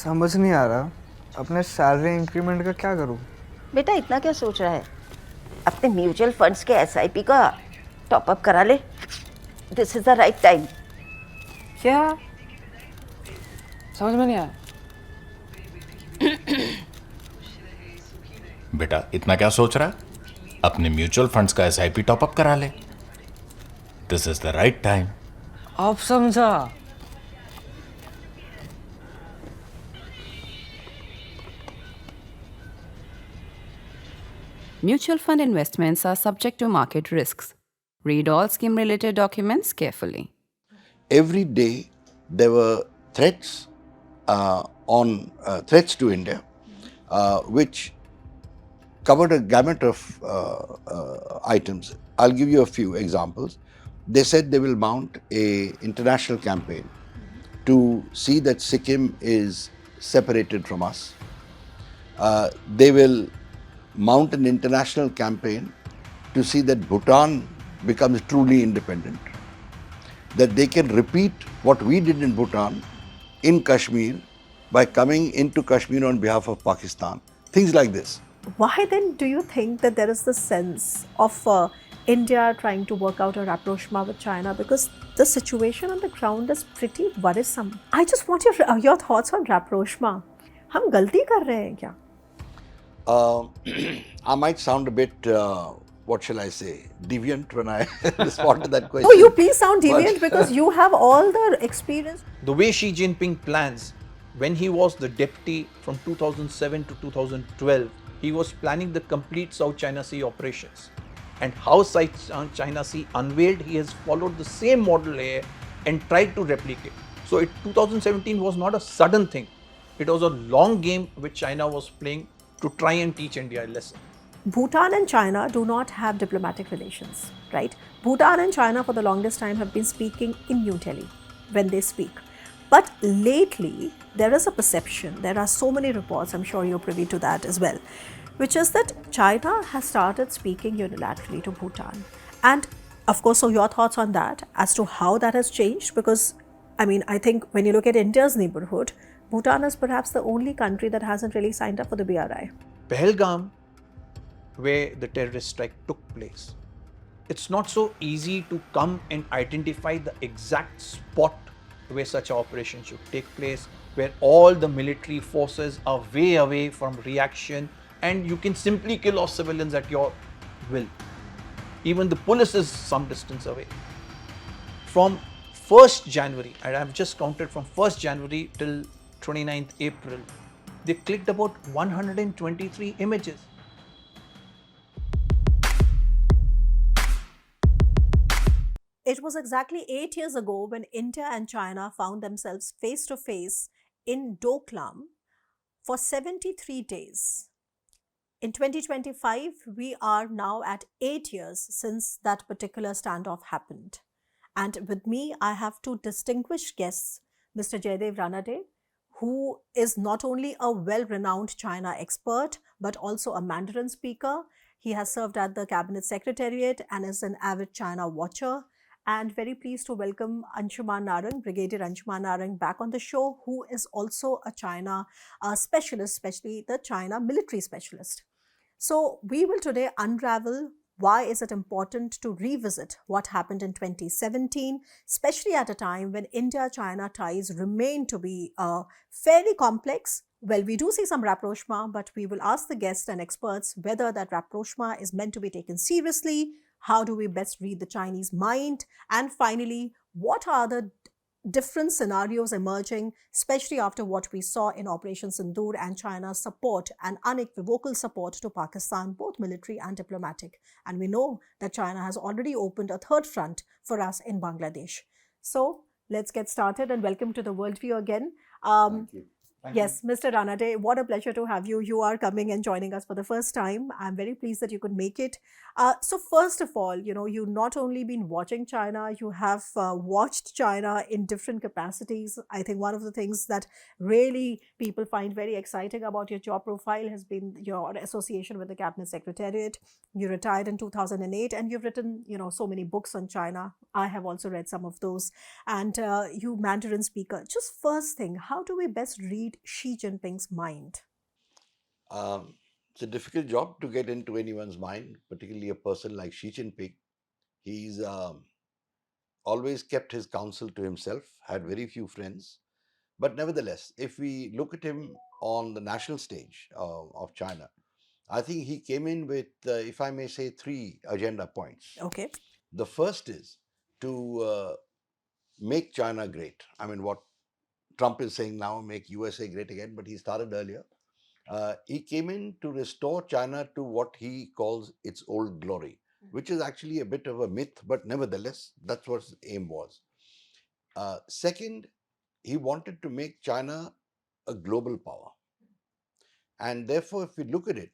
समझ नहीं आ रहा अपने सैलरी इंक्रीमेंट का क्या करूं। बेटा इतना क्या सोच रहा है, अपने म्यूचुअल फंड्स के SIP का टॉप अप करा ले। This is the right time. क्या समझ में नहीं आया। बेटा इतना क्या सोच रहा है, अपने म्यूचुअल फंड्स का SIP टॉपअप करा ले। This is the right time. अब समझा। Mutual fund investments are subject to market risks. Read all scheme related documents carefully. Every day there were threats threats to India, which covered a gamut of items. I'll give you a few examples. They said they will mount a international campaign to see that Sikkim is separated from us. They will mount an international campaign to see that Bhutan becomes truly independent. That they can repeat what we did in Bhutan in Kashmir by coming into Kashmir on behalf of Pakistan. Things like this. Why then do you think that there is this sense of India trying to work out a rapprochement with China? Because the situation on the ground is pretty worrisome. I just want your thoughts on rapprochement. हम गलती कर रहे हैं क्या? I might sound a bit, what shall I say, deviant when I respond to that question. Oh, you please sound deviant because you have all the experience. The way Xi Jinping plans, when he was the deputy from 2007 to 2012, he was planning the complete South China Sea operations. And how South China Sea unveiled, he has followed the same model here and tried to replicate. So 2017 was not a sudden thing. It was a long game which China was playing to try and teach India a lesson. Bhutan and China do not have diplomatic relations, right? Bhutan and China for the longest time have been speaking in New Delhi when they speak. But lately, there is a perception, there are so many reports, I'm sure you're privy to that as well, which is that China has started speaking unilaterally to Bhutan. And of course, so your thoughts on that as to how that has changed? Because, I mean, I think when you look at India's neighborhood, Bhutan is perhaps the only country that hasn't really signed up for the BRI. Pahalgam, where the terrorist strike took place, it's not so easy to come and identify the exact spot where such an operation should take place, where all the military forces are way away from reaction and you can simply kill off civilians at your will. Even the police is some distance away. From 1st January, and I've just counted from 1st January till 29th April, they clicked about 123 images. It was exactly 8 years ago when India and China found themselves face to face in Doklam for 73 days. In 2025, we are now at 8 years since that particular standoff happened. And with me, I have two distinguished guests, Mr. Jayadev Ranade, who is not only a well-renowned China expert, but also a Mandarin speaker. He has served at the Cabinet Secretariat and is an avid China watcher. And very pleased to welcome Anshuman Narang, Brigadier Anshuman Narang, back on the show, who is also a China specialist, especially the China military specialist. So we will today unravel why is it important to revisit what happened in 2017, especially at a time when India-China ties remain to be fairly complex. Well, we do see some rapprochement, but we will ask the guests and experts whether that rapprochement is meant to be taken seriously. How do we best read the Chinese mind? And finally, what are the different scenarios emerging, especially after what we saw in Operation Sindoor and China's support and unequivocal support to Pakistan, both military and diplomatic. And we know that China has already opened a third front for us in Bangladesh. So let's get started and welcome to the Worldview again. Thank you. Yes, Mr. Ranade, what a pleasure to have you. You are coming and joining us for the first time. I'm very pleased that you could make it. So first of all, you've not only been watching China, you have watched China in different capacities. I think one of the things that really people find very exciting about your job profile has been your association with the Cabinet Secretariat. You retired in 2008 and you've written, so many books on China. I have also read some of those. And you Mandarin speaker. Just first thing, how do we best read read Xi Jinping's mind? It's a difficult job to get into anyone's mind, particularly a person like Xi Jinping. He's always kept his counsel to himself, had very few friends. But nevertheless, if we look at him on the national stage of China, I think he came in with, if I may say, 3 agenda points. Okay. The first is to make China great. I mean, what Trump is saying now, make USA great again, but he started earlier. He came in to restore China to what he calls its old glory, which is actually a bit of a myth, but nevertheless, that's what his aim was. Second, he wanted to make China a global power. And therefore, if we look at it,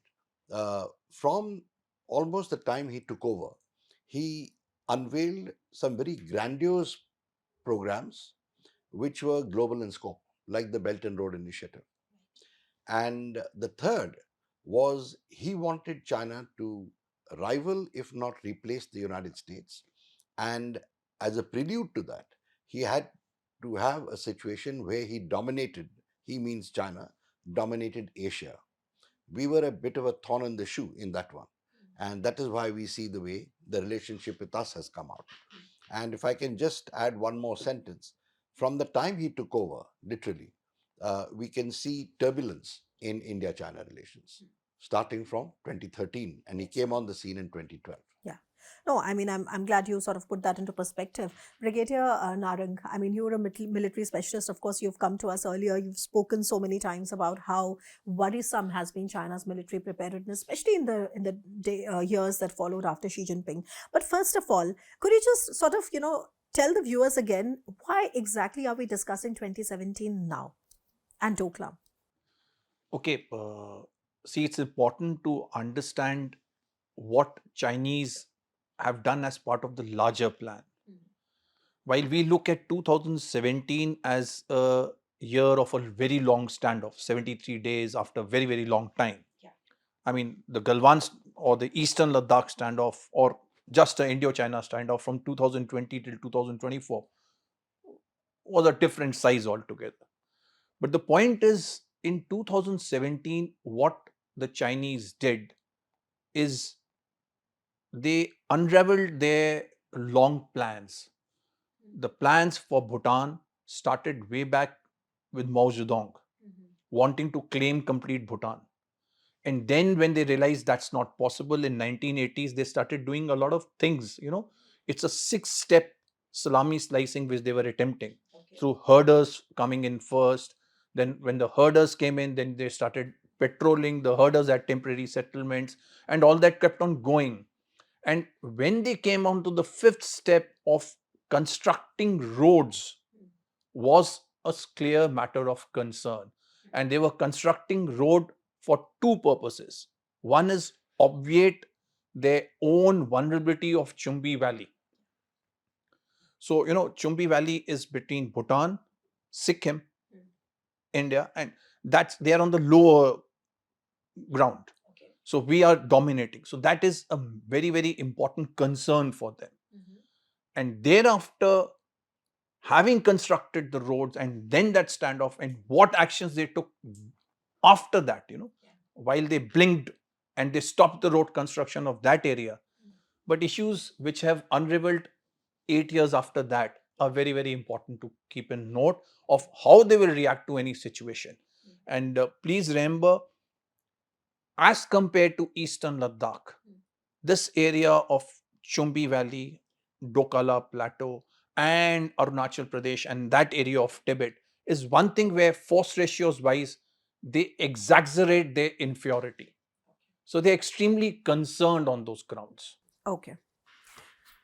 from almost the time he took over, he unveiled some very grandiose programs which were global in scope, like the Belt and Road Initiative. And the third was he wanted China to rival, if not replace, the United States. And as a prelude to that, he had to have a situation where he dominated, he means China, dominated Asia. We were a bit of a thorn in the shoe in that one. And that is why we see the way the relationship with us has come out. And if I can just add one more sentence, from the time he took over, literally, we can see turbulence in India-China relations, starting from 2013, and he came on the scene in 2012. Yeah. No, I mean, I'm glad you sort of put that into perspective. Brigadier Narang, I mean, you're a military specialist. Of course, you've come to us earlier. You've spoken so many times about how worrisome has been China's military preparedness, especially in the years that followed after Xi Jinping. But first of all, could you just sort of, tell the viewers again, why exactly are we discussing 2017 now and Doklam? Okay, see, it's important to understand what Chinese have done as part of the larger plan. While we look at 2017 as a year of a very long standoff, 73 days after a very, very long time. I mean, the Galwan or the Eastern Ladakh standoff, or just the Indo-China standoff from 2020 till 2024 was a different size altogether. But the point is, in 2017, what the Chinese did is they unraveled their long plans. The plans for Bhutan started way back with Mao Zedong, wanting to claim complete Bhutan. And then when they realized that's not possible in 1980s, they started doing a lot of things, It's a 6-step salami slicing which they were attempting through herders coming in first. Then when the herders came in, then they started patrolling the herders at temporary settlements, and all that kept on going. And when they came on to the 5th step of constructing roads, was a clear matter of concern. And they were constructing road for 2 purposes. One is obviate their own vulnerability of Chumbi Valley. So, Chumbi Valley is between Bhutan, Sikkim, India, and they are on the lower ground. So we are dominating. So that is a very, very important concern for them. And thereafter, having constructed the roads and then that standoff and what actions they took after that, while they blinked and they stopped the road construction of that area. But issues which have unraveled 8 years after that are very, very important to keep in note of how they will react to any situation. And please remember, as compared to Eastern Ladakh, this area of Chumbi Valley, Doklam Plateau, and Arunachal Pradesh, and that area of Tibet is one thing where force ratios wise, they exaggerate their inferiority. So they're extremely concerned on those grounds. Okay.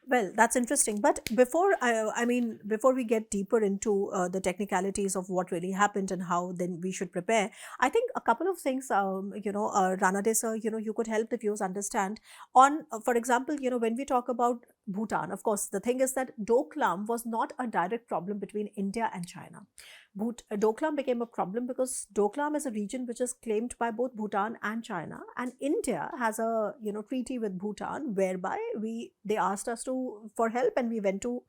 Well, that's interesting. But before before we get deeper into the technicalities of what really happened and how then we should prepare, I think a couple of things, Ranade sir, you could help the viewers understand on, for example, when we talk about Bhutan, of course, the thing is that Doklam was not a direct problem between India and China. Doklam became a problem because Doklam is a region which is claimed by both Bhutan and China, and India has a treaty with Bhutan whereby they asked us for help, and we went to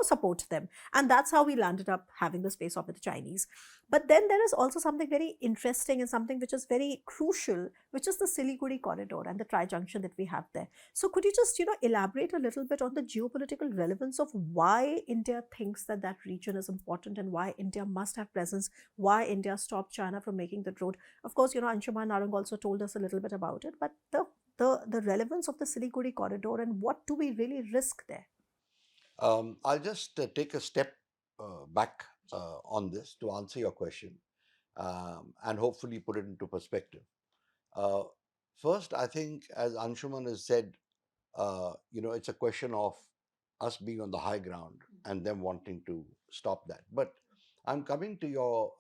support them. And that's how we landed up having this face off with the Chinese. But then there is also something very interesting and something which is very crucial, which is the Siliguri Corridor and the Tri-junction that we have there. So could you just, elaborate a little bit on the geopolitical relevance of why India thinks that that region is important and why India must have presence, why India stopped China from making that road? Of course, Anshuman Narang also told us a little bit about it, but the relevance of the Siliguri Corridor and what do we really risk there? I'll just take a step back on this to answer your question and hopefully put it into perspective. First, I think, as Anshuman has said, it's a question of us being on the high ground and them wanting to stop that. But I'm coming to your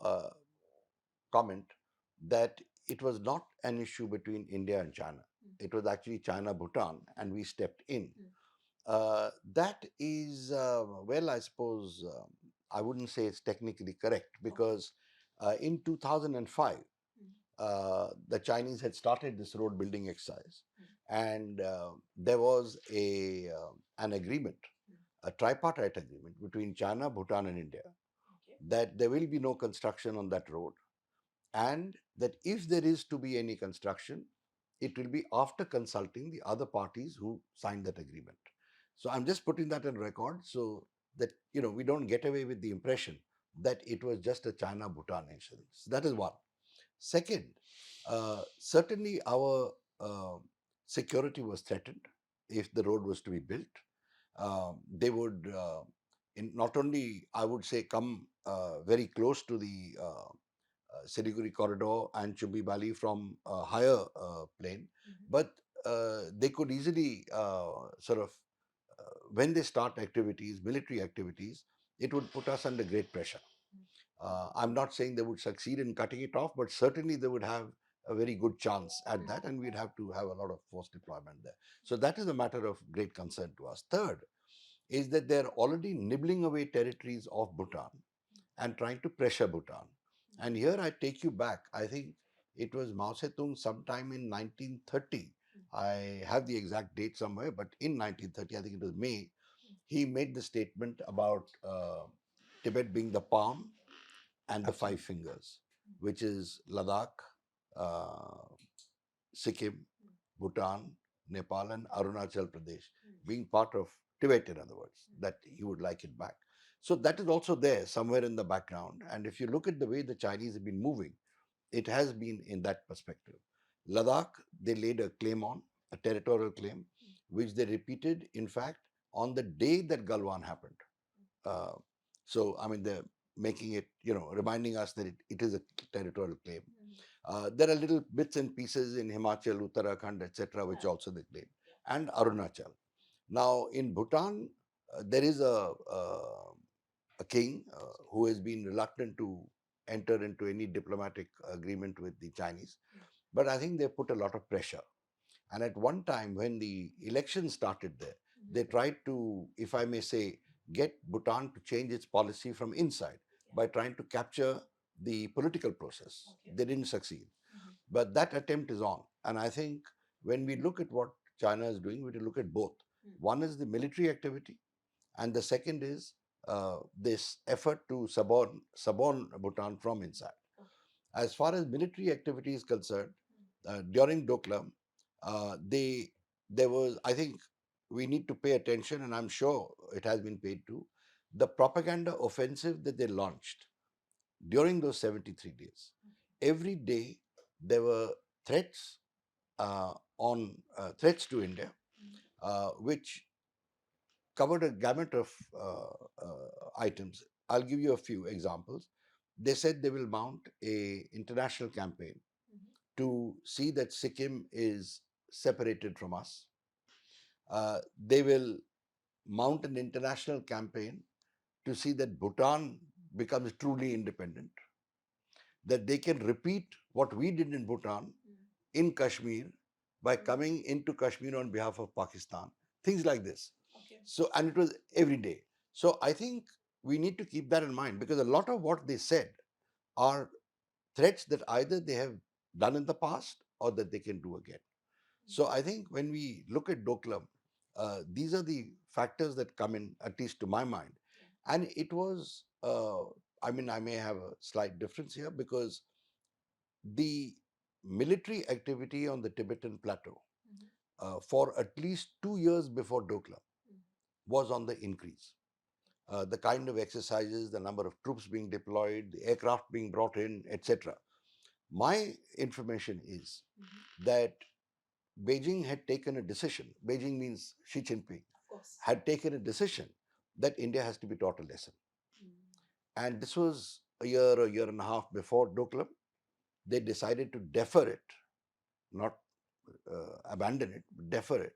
comment that it was not an issue between India and China. It was actually China-Bhutan, and we stepped in. That is, I suppose, I wouldn't say it's technically correct because in 2005, the Chinese had started this road building exercise, and there was an agreement, a tripartite agreement between China, Bhutan, and India that there will be no construction on that road, and that if there is to be any construction, it will be after consulting the other parties who signed that agreement. So I'm just putting that on record so that we don't get away with the impression that it was just a China-Bhutan incident. So that is one. Second, certainly our security was threatened if the road was to be built. They would not only, I would say, come very close to the Siliguri Corridor and Chumbi Valley from a higher plane, but they could easily when they start activities, military activities, it would put us under great pressure. I'm not saying they would succeed in cutting it off, but certainly they would have a very good chance at that, and we'd have to have a lot of force deployment there. So that is a matter of great concern to us. Third is that they're already nibbling away territories of Bhutan and trying to pressure Bhutan. And here I take you back. I think it was Mao Zedong sometime in 1930. I have the exact date somewhere, but in 1930, I think it was May, he made the statement about Tibet being the palm and the five fingers, which is Ladakh, Sikkim, Bhutan, Nepal, and Arunachal Pradesh, being part of Tibet, in other words, that he would like it back. So that is also there somewhere in the background. And if you look at the way the Chinese have been moving, it has been in that perspective. Ladakh, they laid a claim on, a territorial claim, which they repeated, in fact, on the day that Galwan happened. They're making it, reminding us that it is a territorial claim. There are little bits and pieces in Himachal, Uttarakhand, etc., which also they claim, and Arunachal. Now, in Bhutan, there is a king who has been reluctant to enter into any diplomatic agreement with the Chinese. But I think they put a lot of pressure. And at one time, when the election started there, they tried to, if I may say, get Bhutan to change its policy from inside by trying to capture the political process. They didn't succeed. But that attempt is on. And I think when we look at what China is doing, we have to look at both. One is the military activity, and the second is this effort to suborn Bhutan from inside. As far as military activity is concerned, during Doklam, there was, I think we need to pay attention, and I'm sure it has been paid to, the propaganda offensive that they launched during those 73 days. Every day there were threats threats to India, which covered a gamut of items. I'll give you a few examples. They said they will mount a international campaign to see that Sikkim is separated from us. They will mount an international campaign to see that Bhutan becomes truly independent, that they can repeat what we did in Bhutan in Kashmir by coming into Kashmir on behalf of Pakistan, things like this. So, and it was every day. So I think we need to keep that in mind, because a lot of what they said are threats that either they have done in the past or that they can do again. So I think when we look at Doklam, these are the factors that come in, at least to my mind. And it was, I mean, I may have a slight difference here because the military activity on the Tibetan plateau for at least 2 years before Doklam was on the increase. The kind of exercises, the number of troops being deployed, the aircraft being brought in, etc. My information is that Beijing had taken a decision, Beijing means Xi Jinping, had taken a decision that India has to be taught a lesson. And this was a year and a half before Doklam. They decided to defer it, not abandon it, but defer it.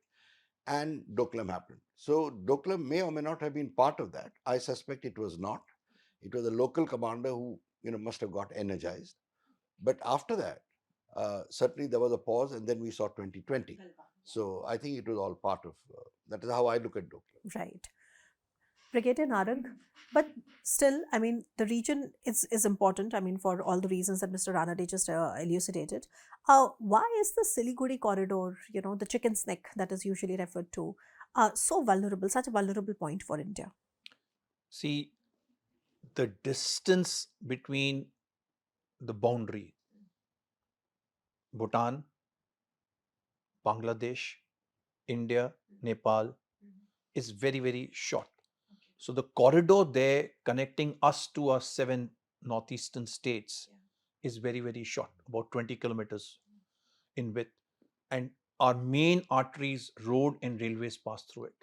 And Doklam happened. So Doklam may or may not have been part of that. I suspect it was not. It was a local commander who must have got energized. But after that, certainly there was a pause, and then we saw 2020. So I think it was all part of that is how I look at Doklam. Right. Brigadier Narang, but still, I mean, the region is important, I mean, for all the reasons that Mr. Ranade just elucidated. Why is the Siliguri Corridor, the chicken's neck that is usually referred to, so vulnerable, such a vulnerable point for India? See, the distance between the boundary, Bhutan, Bangladesh, India, Nepal, is very, very short. So the corridor there connecting us to our 7 northeastern states is very, very short, about 20 kilometers in width. And our main arteries, road and railways pass through it.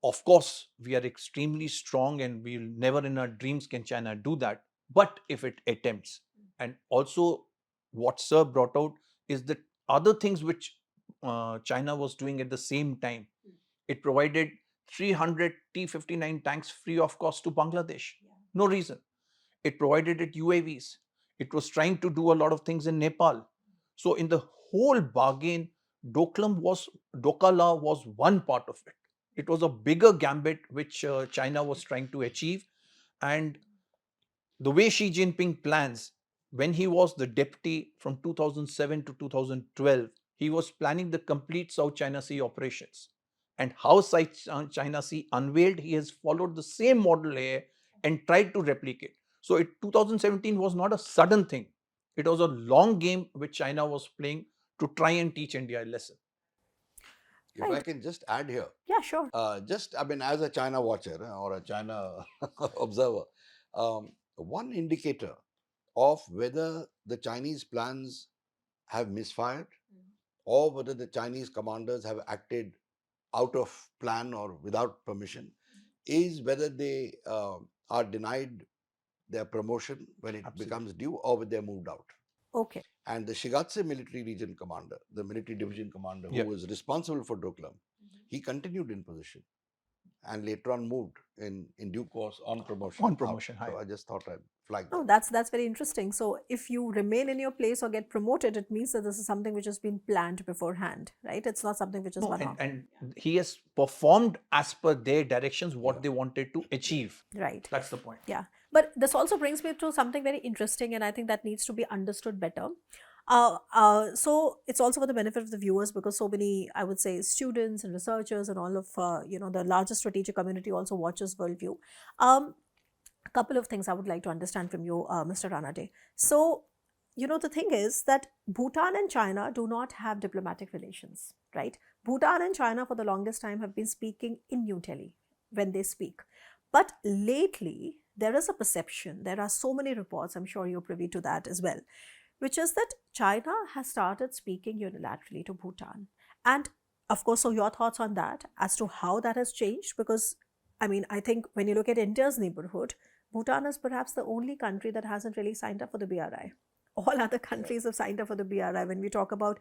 Of course, we are extremely strong and we'll never in our dreams can China do that. But if it attempts, and also what Sir brought out is the other things which China was doing at the same time. It provided 300 T-59 tanks free of cost to Bangladesh. No reason. It provided it UAVs. It was trying to do a lot of things in Nepal. So in the whole bargain, Doklam Dokala was one part of it. It was a bigger gambit which China was trying to achieve. And the way Xi Jinping plans, when he was the deputy from 2007 to 2012, he was planning the complete South China Sea operations. And how South China Sea unveiled, he has followed the same model here and tried to replicate. So 2017 was not a sudden thing. It was a long game which China was playing to try and teach India a lesson. If I can just add here. Yeah, sure. I mean, as a China watcher or a China observer, one indicator of whether the Chinese plans have misfired or whether the Chinese commanders have acted out of plan or without permission is whether they are denied their promotion when it becomes due or when they're moved out. Okay. And the Shigatse military region commander, the military division commander who was responsible for Doklam, he continued in position and later on moved in due course on promotion. On promotion, So I just thought I'd flag that. Oh, that's very interesting. So if you remain in your place or get promoted, it means that this is something which has been planned beforehand, right? It's not something which is one-off. And he has performed as per their directions what they wanted to achieve. Right. That's the point. Yeah. But this also brings me to something very interesting, and I think that needs to be understood better. So it's also for the benefit of the viewers because so many, I would say, students and researchers and all of, the larger strategic community also watches Worldview. A couple of things I would like to understand from you, Mr. Ranade. So, the thing is that Bhutan and China do not have diplomatic relations, right? Bhutan and China for the longest time have been speaking in New Delhi when they speak. But lately, there is a perception, there are so many reports, I'm sure you're privy to that as well, which is that China has started speaking unilaterally to Bhutan. And of course, so your thoughts on that as to how that has changed? Because, I mean, I think when you look at India's neighborhood, Bhutan is perhaps the only country that hasn't really signed up for the BRI. All other countries have signed up for the BRI. When we talk about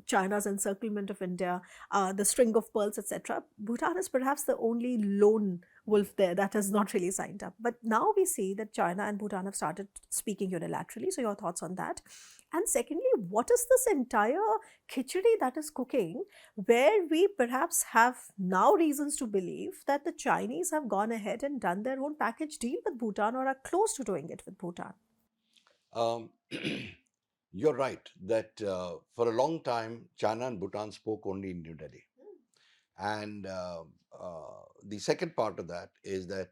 China's encirclement of India, the string of pearls, etc., Bhutan is perhaps the only lone wolf there that has not really signed up. But now we see that China and Bhutan have started speaking unilaterally. So your thoughts on that? And secondly, what is this entire khichdi that is cooking where we perhaps have now reasons to believe that the Chinese have gone ahead and done their own package deal with Bhutan or are close to doing it with Bhutan? You're right that for a long time, China and Bhutan spoke only in New Delhi. And the second part of that is that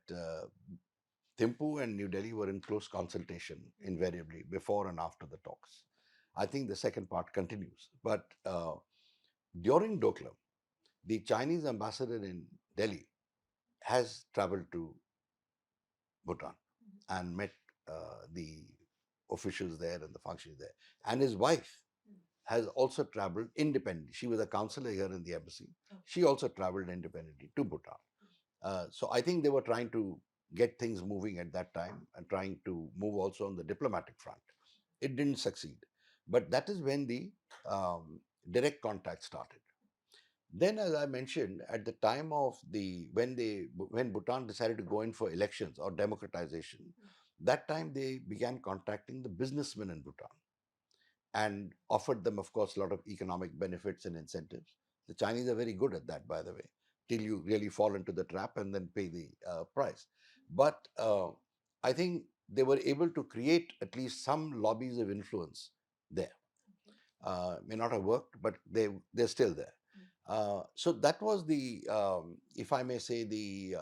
Thimphu and New Delhi were in close consultation invariably before and after the talks. I think the second part continues. But during Doklam, the Chinese ambassador in Delhi has traveled to Bhutan and met the officials there and the functionaries there. And his wife has also traveled independently. She was a counselor here in the embassy. She also traveled independently to Bhutan. So I think they were trying to get things moving at that time and trying to move also on the diplomatic front. It didn't succeed. But that is when the direct contact started. Then, as I mentioned, at the time of when Bhutan decided to go in for elections or democratization, that time they began contacting the businessmen in Bhutan and offered them, of course, a lot of economic benefits and incentives. The Chinese are very good at that, by the way, till you really fall into the trap and then pay the price. But I think they were able to create at least some lobbies of influence there. May not have worked, but they're still there. So that was the, if I may say, the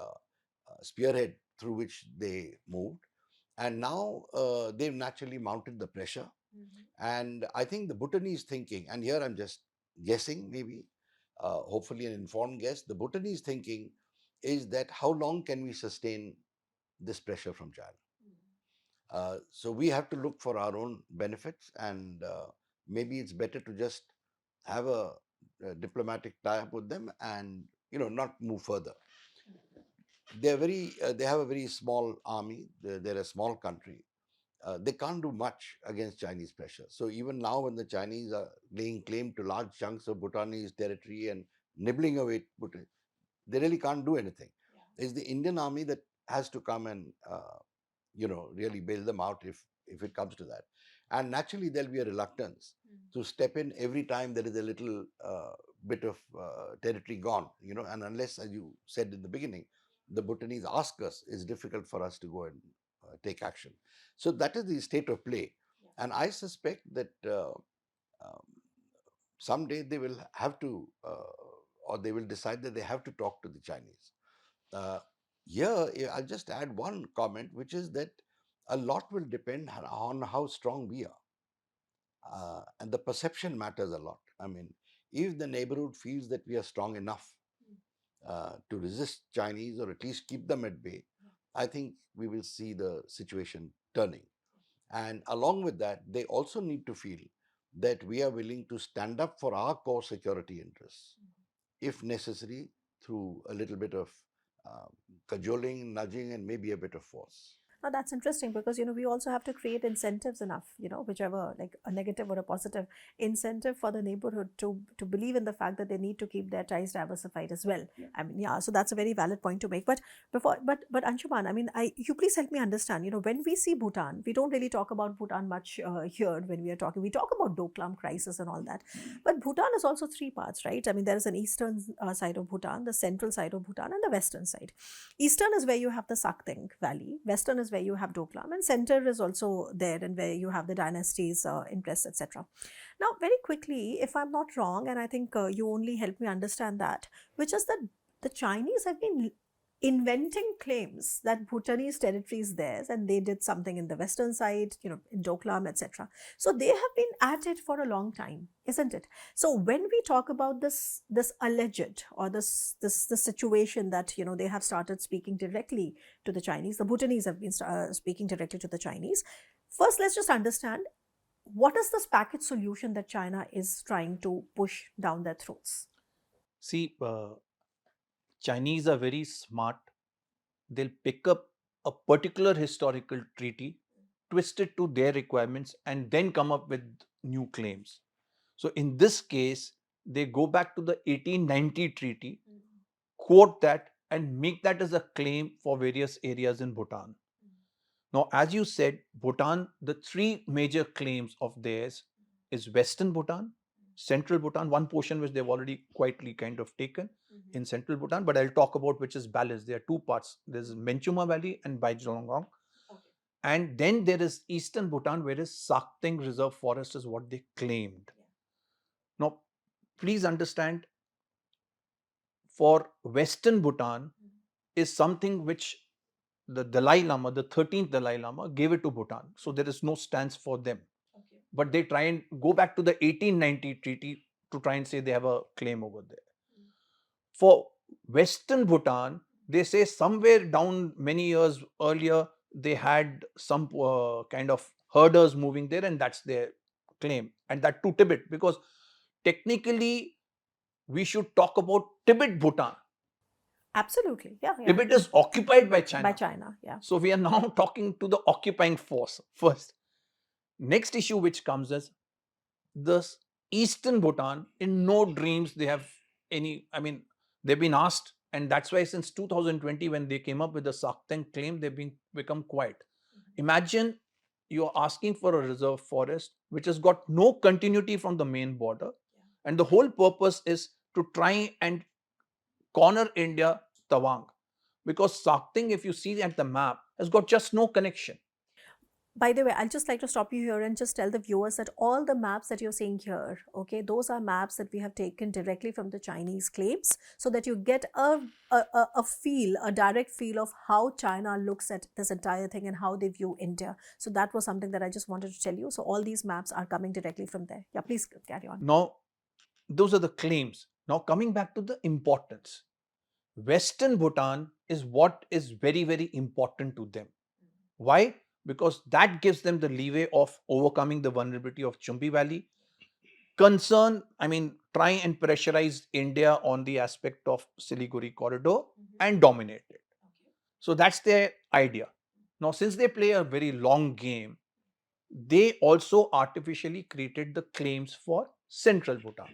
spearhead through which they moved. And now they've naturally mounted the pressure. And I think the Bhutanese thinking, and here I'm just guessing, maybe, hopefully an informed guess, the Bhutanese thinking is that how long can we sustain this pressure from China? So we have to look for our own benefits, and maybe it's better to just have a diplomatic tie-up with them and not move further. They have a very small army. They're a small country. They can't do much against Chinese pressure. So even now, when the Chinese are laying claim to large chunks of Bhutanese territory and nibbling away at Bhutan, they really can't do anything. It's the Indian army that has to come and really bail them out if it comes to that. And naturally, there'll be a reluctance to step in every time there is a little bit of territory gone. And unless, as you said in the beginning, the Bhutanese ask us, it's difficult for us to go and take action. So that is the state of play. And I suspect that um, someday they will have to, or they will decide that they have to talk to the Chinese. Uh, I'll just add one comment, which is that a lot will depend on how strong we are. And the perception matters a lot. I mean, if the neighborhood feels that we are strong enough to resist Chinese or at least keep them at bay, I think we will see the situation turning. And along with that, they also need to feel that we are willing to stand up for our core security interests, if necessary, through a little bit of cajoling, nudging, and maybe a bit of force. Now that's interesting because we also have to create incentives enough, whichever, like a negative or a positive incentive for the neighborhood to believe in the fact that they need to keep their ties diversified as well. I mean, so that's a very valid point to make. But Anshuman, I mean, you please help me understand. When we see Bhutan, we don't really talk about Bhutan much here when we are talking. We talk about Doklam crisis and all that, but Bhutan is also three parts, right? I mean, there is an eastern side of Bhutan, the central side of Bhutan, and the western side. Eastern is where you have the Sakting Valley. Western is where you have Doklam, and center is also there, and where you have the dynasties in place, etc. Now, very quickly, if I'm not wrong, and I think you only help me understand that, which is that the Chinese have been inventing claims that Bhutanese territory is theirs, and they did something in the western side, in Doklam, etc. So they have been at it for a long time, isn't it? So when we talk about this alleged or this situation that they have started speaking directly to the Chinese, the Bhutanese have been speaking directly to the Chinese. First, let's just understand what is this package solution that China is trying to push down their throats. See, Chinese are very smart. They'll pick up a particular historical treaty, twist it to their requirements, and then come up with new claims. So in this case, they go back to the 1890 treaty, quote that, and make that as a claim for various areas in Bhutan. Now, as you said, Bhutan, the three major claims of theirs is Western Bhutan, Central Bhutan, one portion which they've already quietly kind of taken in Central Bhutan, but I'll talk about which is balanced. There are two parts. There's Chumbi Valley and Baijonggong. And then there is Eastern Bhutan, where is Sakting Reserve Forest is what they claimed. Now, please understand, for Western Bhutan is something which the Dalai Lama, the 13th Dalai Lama, gave it to Bhutan. So there is no stance for them. But they try and go back to the 1890 treaty to try and say they have a claim over there. For Western Bhutan, they say somewhere down many years earlier, they had some kind of herders moving there, and that's their claim. And that to Tibet, because technically we should talk about Tibet Bhutan. Absolutely. Yeah. yeah. Tibet is occupied by China. By China. Yeah. So we are now talking to the occupying force first. Next issue which comes is the Eastern Bhutan, in no dreams they have any, I mean, they've been asked, and that's why since 2020 when they came up with the Sakteng claim, they've become quiet. Imagine you're asking for a reserve forest which has got no continuity from the main border, and the whole purpose is to try and corner India, Tawang. Because Sakteng, if you see at the map, has got just no connection. By the way, I'll just like to stop you here and just tell the viewers that all the maps that you're seeing here, okay, those are maps that we have taken directly from the Chinese claims, so that you get a direct feel of how China looks at this entire thing and how they view India. So that was something that I just wanted to tell you. So all these maps are coming directly from there. Yeah, please carry on. Now, those are the claims. Now, coming back to the importance. Western Bhutan is what is very, very important to them. Why? Because that gives them the leeway of overcoming the vulnerability of Chumbi Valley. Try and pressurize India on the aspect of Siliguri Corridor and dominate it. So that's their idea. Now, since they play a very long game, they also artificially created the claims for Central Bhutan.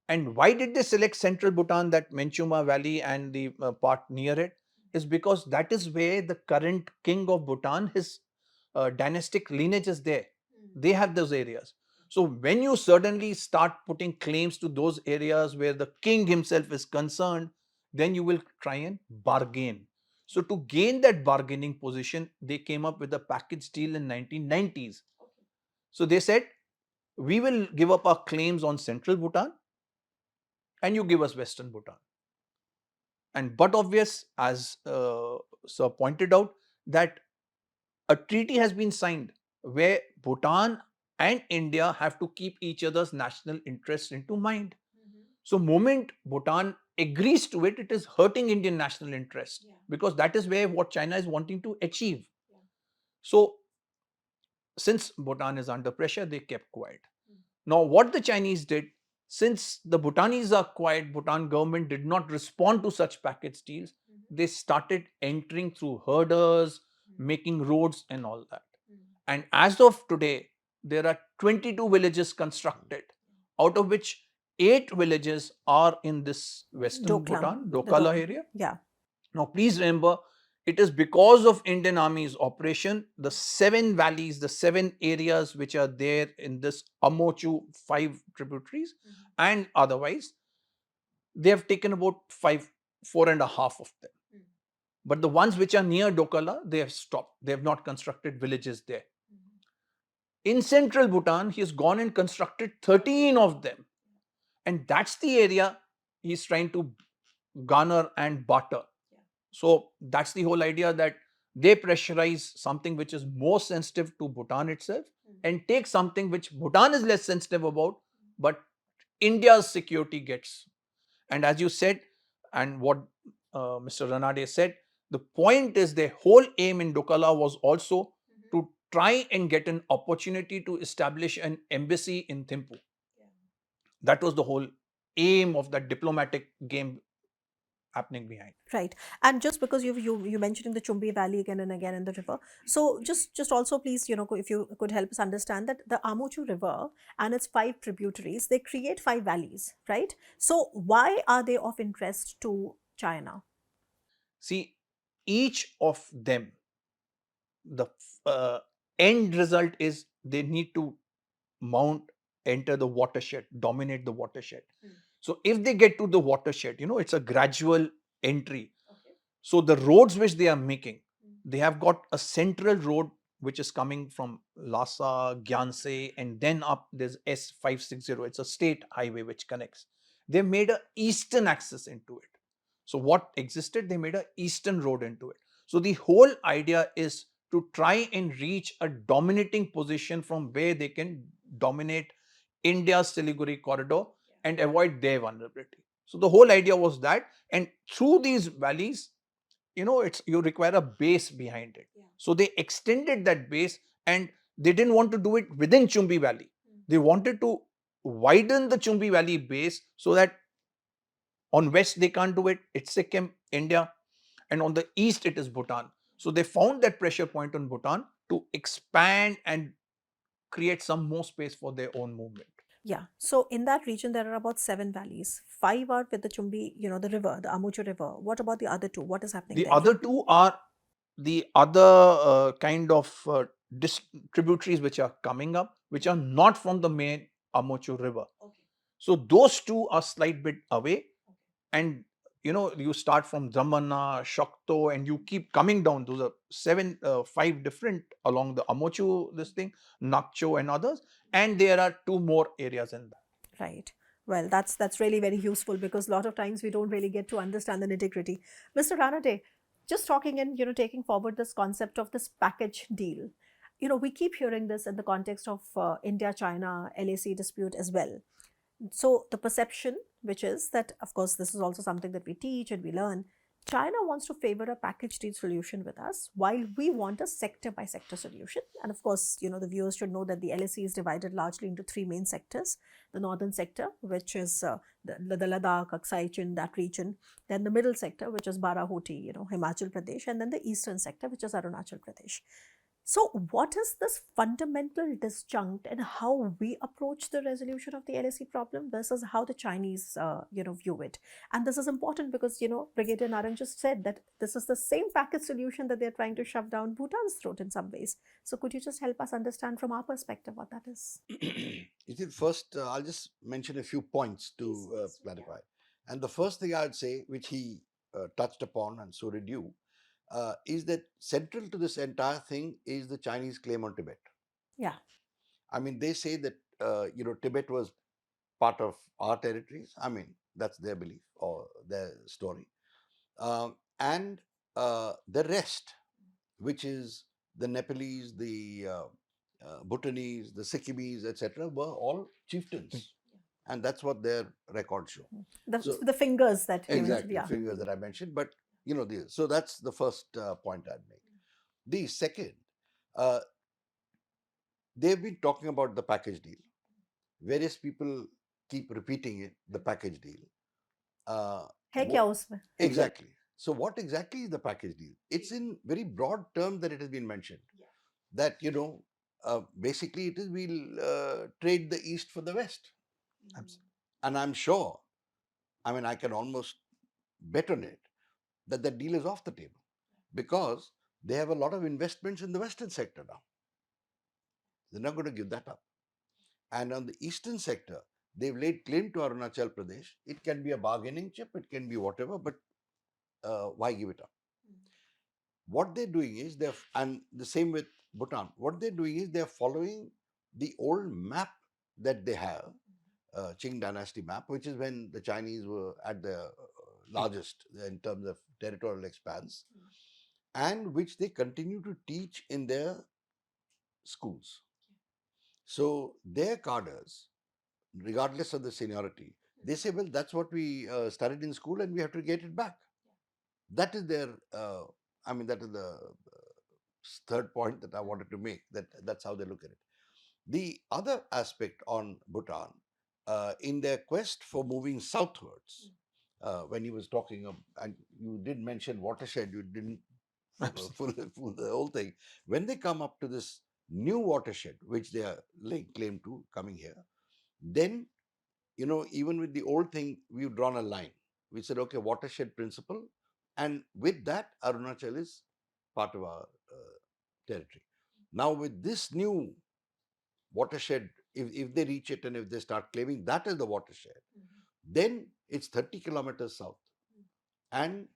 And why did they select Central Bhutan, that Menchuma Valley and the part near it? Is because that is where the current king of Bhutan, his dynastic lineage is there. They have those areas. So when you suddenly start putting claims to those areas where the king himself is concerned, then you will try and bargain. So to gain that bargaining position, they came up with a package deal in 1990s. So they said, we will give up our claims on Central Bhutan and you give us Western Bhutan. And but obvious, as Sir pointed out, that a treaty has been signed where Bhutan and India have to keep each other's national interests into mind. So moment Bhutan agrees to it, it is hurting Indian national interest, because that is where what China is wanting to achieve. So since Bhutan is under pressure, they kept quiet. Now what the Chinese did, since the Bhutanese are quiet, Bhutan government did not respond to such package deals. They started entering through herders, making roads and all that. And as of today, there are 22 villages constructed, out of which 8 villages are in this Western Doklam. Bhutan, The Dokala area. Yeah. Now please remember, it is because of Indian Army's operation, the 7 valleys, the 7 areas which are there in this Amochu 5 tributaries, and otherwise, they have taken about 4.5 of them. But the ones which are near Dokala, they have stopped. They have not constructed villages there. In Central Bhutan, he has gone and constructed 13 of them. And that's the area he's trying to garner and barter. So that's the whole idea, that they pressurize something which is more sensitive to Bhutan itself and take something which Bhutan is less sensitive about, but India's security gets. And as you said, and what Mr. Ranade said, the point is their whole aim in Dokala was also to try and get an opportunity to establish an embassy in Thimphu. That was the whole aim of that diplomatic game happening behind. Right. And just because you mentioning the Chumbi Valley again and again in the river, so just also please, if you could help us understand that the Amochu River and its 5 tributaries, they create 5 valleys, right? So why are they of interest to China? See, each of them, the end result is they need to enter the watershed, dominate the watershed. So if they get to the watershed, it's a gradual entry. So the roads which they are making, they have got a central road which is coming from Lhasa, Gyanse, and then up there's S560. It's a state highway which connects. they made a eastern access into it. So what existed, they made a eastern road into it. So the whole idea is to try and reach a dominating position from where they can dominate India's Siliguri corridor and avoid their vulnerability. So the whole idea was that, and through these valleys, it's you require a base behind it. So they extended that base, and they didn't want to do it within Chumbi Valley. They wanted to widen the Chumbi Valley base so that on west they can't do it, it's Sikkim, India, and on the east it is Bhutan. So they found that pressure point on Bhutan to expand and create some more space for their own movement. Yeah. So in that region, there are about 7 valleys. 5 are with the Chumbi, the river, the Amuchu River. What about the other 2? What is happening The there? other 2 are the other kind of tributaries which are coming up, which are not from the main Amochu River. So those 2 are slight bit away, and you start from Zamana, Shakto, and you keep coming down. Those are 5 different along the Amochu, this thing, Nakcho and others, and there are 2 more areas in that. Right. Well, that's really very useful, because a lot of times we don't really get to understand the nitty-gritty. Mr. Ranade, just talking and taking forward this concept of this package deal. We keep hearing this in the context of India-China LAC dispute as well. So the perception, which is that, of course, this is also something that we teach and we learn, China wants to favor a package deal solution with us, while we want a sector by sector solution. And of course, the viewers should know that the LAC is divided largely into 3 main sectors: the northern sector, which is the Ladakh, Aksai Chin, that region; then the middle sector, which is Barahuti, Himachal Pradesh; and then the eastern sector, which is Arunachal Pradesh. So what is this fundamental disjunct, and how we approach the resolution of the LAC problem versus how the Chinese, view it? And this is important because, Brigadier Narang just said that this is the same package solution that they're trying to shove down Bhutan's throat in some ways. So could you just help us understand from our perspective what that is? You see, first, I'll just mention a few points to clarify. And the first thing I'd say, which he touched upon, and so did you, is that central to this entire thing is the Chinese claim on Tibet. Yeah. I mean, they say that, Tibet was part of our territories. I mean, that's their belief or their story. And the rest, which is the Nepalese, the Bhutanese, the Sikkimese, etc., were all chieftains. And that's what their records show. The fingers that you mentioned, Exactly, yeah. fingers that I mentioned. But, so that's the first point I'd make. The second, they've been talking about the package deal. Various people keep repeating it, the package deal. Hai kya usme? Exactly. So what exactly is the package deal? It's in very broad terms that it has been mentioned. That, basically it is we'll trade the East for the West. And I'm sure, I mean, I can almost bet on it, that the deal is off the table. Because they have a lot of investments in the Western sector now. They're not going to give that up. And on the Eastern sector, they've laid claim to Arunachal Pradesh. It can be a bargaining chip, it can be whatever, but why give it up? What they're doing is, and the same with Bhutan, what they're doing is they're following the old map that they have, Qing dynasty map, which is when the Chinese were at the largest in terms of territorial expanse, and which they continue to teach in their schools. So their cadres, regardless of the seniority, they say, well, that's what we studied in school and we have to get it back. That is their, that is the third point that I wanted to make, that's how they look at it. The other aspect on Bhutan, in their quest for moving southwards, when he was talking, and you did mention Watershed, you didn't fool the whole thing. When they come up to this new watershed, which they are laying claim to coming here, then, even with the old thing, we've drawn a line. We said, okay, watershed principle, and with that, Arunachal is part of our territory. Now, with this new watershed, if they reach it and if they start claiming that is the watershed, then it's 30 kilometers south. And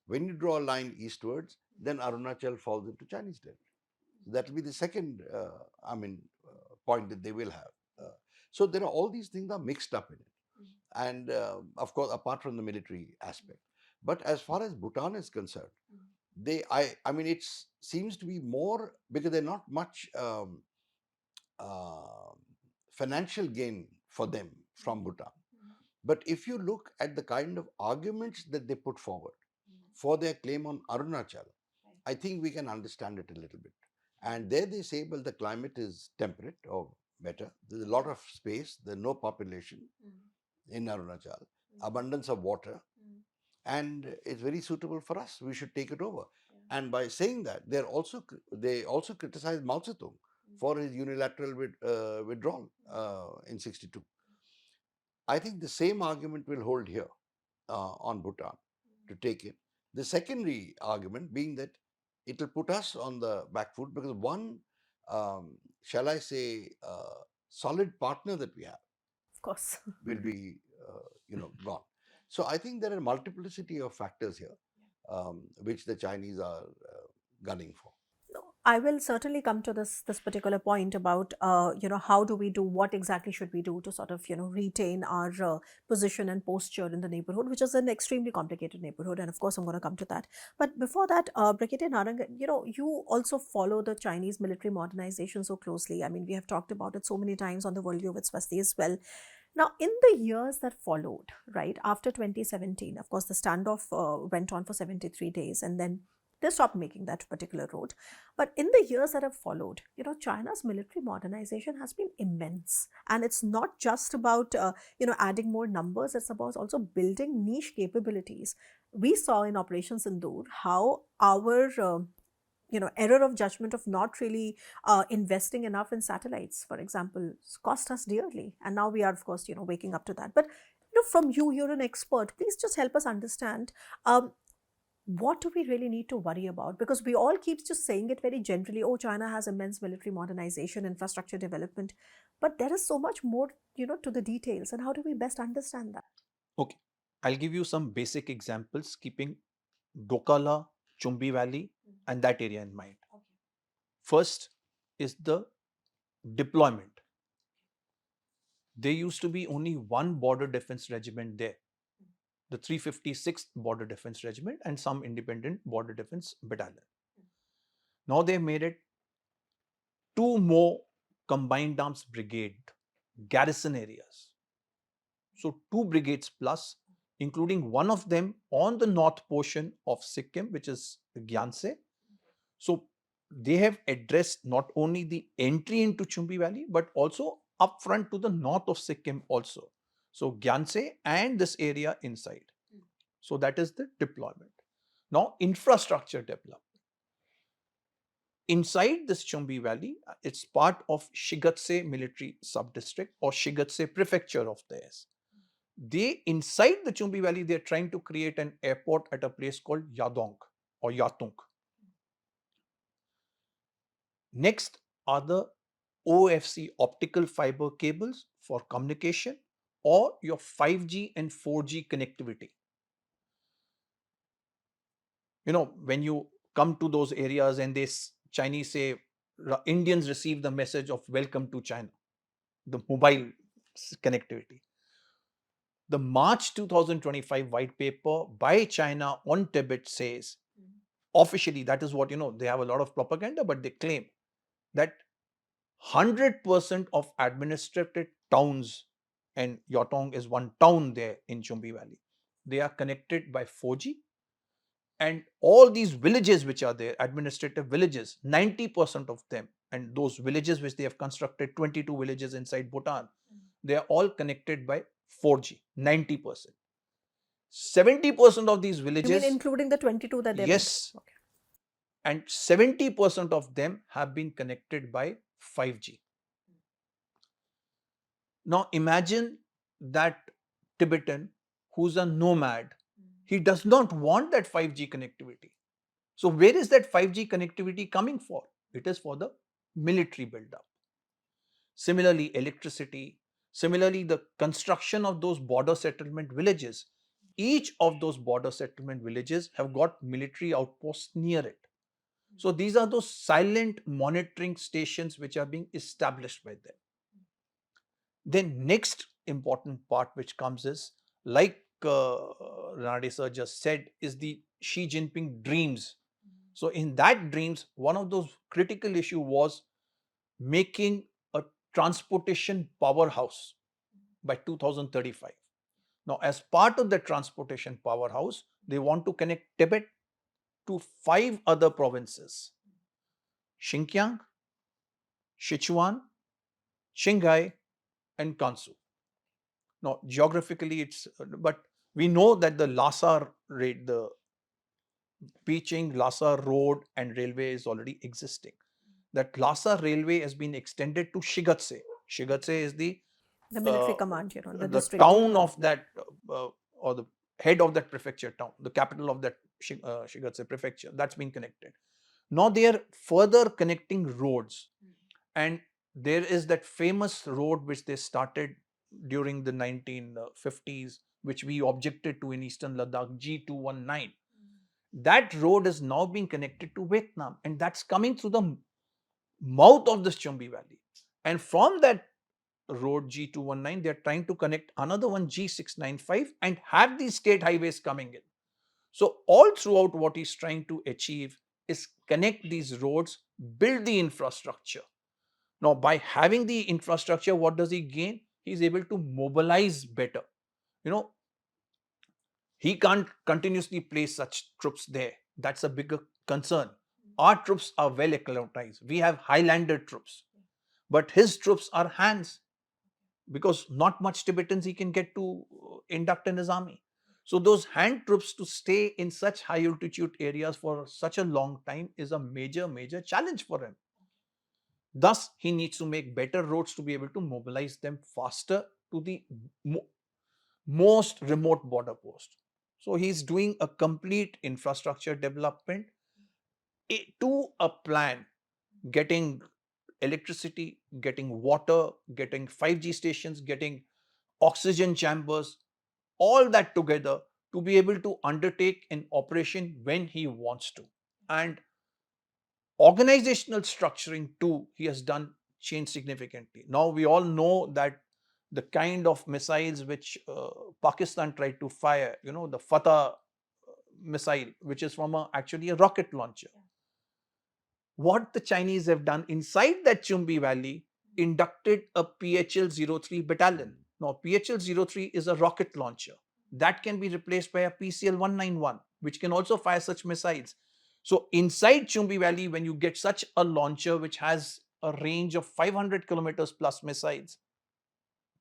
when you draw a line eastwards, then Arunachal falls into Chinese territory. That will be the second, point that they will have. So there are all these things are mixed up in it. and of course, apart from the military aspect. But as far as Bhutan is concerned, I mean, it seems to be more because they're not much uh, financial gain for them from Bhutan. But if you look at the kind of arguments that they put forward for their claim on Arunachal, I think we can understand it a little bit. And there they say, well, the climate is temperate or better. There's a lot of space. There's no population in Arunachal, abundance of water, and it's very suitable for us. We should take it over. And by saying that, they also criticize Mao Zedong for his unilateral withdrawal in '62. I think the same argument will hold here on Bhutan to take it. The secondary argument being that it will put us on the back foot because one, shall I say, solid partner that we have Of course. will be, gone. So I think there are multiplicity of factors here, which the Chinese are gunning for. No, I will certainly come to this particular point about how do we do, what exactly should we do to sort of retain our position and posture in the neighborhood, which is an extremely complicated neighborhood, and of course I'm going to come to that. But before that, Brigadier Narang, you also follow the Chinese military modernization so closely. I mean, we have talked about it so many times on the World View with Swasti as well. Now, in the years that followed, right after 2017, of course, the standoff went on for 73 days, and then they stopped making that particular road. But in the years that have followed, China's military modernization has been immense. And it's not just about, adding more numbers, it's about also building niche capabilities. We saw in Operation Sindoor how our, error of judgment of not really investing enough in satellites, for example, cost us dearly. And now we are, of course, waking up to that. But, from you, you're an expert. Please just help us understand what do we really need to worry about? Because we all keep just saying it very generally, oh, China has immense military modernization, infrastructure development. But there is so much more, to the details. And how do we best understand that? Okay, I'll give you some basic examples keeping Doklam, Chumbi Valley, and that area in mind. First is the deployment. There used to be only one border defense regiment there, the 356th Border Defense Regiment, and some independent border defense battalion. Now they made it two more combined arms brigade garrison areas. So 2 brigades plus, including one of them on the north portion of Sikkim, which is Gyanse. So they have addressed not only the entry into Chumbi Valley, but also upfront to the north of Sikkim also. So Gyanse and this area inside. So that is the deployment. Now infrastructure development. Inside this Chumbi Valley, it's part of Shigatse military sub-district or Shigatse prefecture of theirs. Inside the Chumbi Valley, they're trying to create an airport at a place called Yadong or Yatung. Next are the OFC optical fiber cables for communication or your 5G and 4G connectivity. When you come to those areas and Chinese say Indians receive the message of welcome to China, the mobile connectivity. The March 2025 white paper by China on Tibet says, officially, that is what, they have a lot of propaganda, but they claim that 100% of administrated towns, and Yatong is one town there in Chumbi Valley, they are connected by 4G. And all these villages which are there, administrative villages, 90% of them, and those villages which they have constructed, 22 villages inside Bhutan, they are all connected by 4G, 90%. 70% of these villages... You mean including the 22 that they... Yes. Okay. And 70% of them have been connected by 5G. Now imagine that Tibetan who's a nomad, he does not want that 5G connectivity. So where is that 5G connectivity coming for? It is for the military buildup. Similarly, electricity, similarly the construction of those border settlement villages. Each of those border settlement villages have got military outposts near it. So these are those silent monitoring stations which are being established by them. Then next important part which comes is, like Ranade sir just said, is the Xi Jinping dreams. So in that dreams, one of those critical issue was making a transportation powerhouse by 2035. Now, as part of the transportation powerhouse, they want to connect Tibet to 5 other provinces: Xinjiang, Sichuan, Qinghai, and Gansu. Now, geographically, but we know that the Lhasa rate, the Beijing Lhasa road and railway is already existing. That Lhasa railway has been extended to Shigatse. Shigatse is the military command, the the district. town of that, or the head of that prefecture town, the capital of that Shigatse prefecture, that's been connected. Now they are further connecting roads, and there is that famous road which they started during the 1950s, which we objected to in Eastern Ladakh, G219. That road is now being connected to Vietnam, and that's coming through the mouth of this Chumbi Valley. And from that road G219, they're trying to connect another one, G695, and have these state highways coming in. So all throughout, what he's trying to achieve is connect these roads, build the infrastructure. Now, by having the infrastructure, what does he gain? He's able to mobilize better. He can't continuously place such troops there. That's a bigger concern. Our troops are well acclimatized. We have Highlander troops, but his troops are hands, because not much Tibetans he can get to induct in his army. So those hand troops to stay in such high altitude areas for such a long time is a major, major challenge for him. Thus, he needs to make better roads to be able to mobilize them faster to the most remote border post. So he's doing a complete infrastructure development to a plan, getting electricity, getting water, getting 5G stations, getting oxygen chambers, all that together to be able to undertake an operation when he wants to. And organizational structuring too, he has done change significantly. Now we all know that the kind of missiles which Pakistan tried to fire, the Fatah missile, which is from actually a rocket launcher. What the Chinese have done inside that Chumbi Valley, inducted a PHL-03 battalion. Now, PHL-03 is a rocket launcher that can be replaced by a PCL-191, which can also fire such missiles. So, inside Chumbi Valley, when you get such a launcher which has a range of 500 kilometers plus missiles,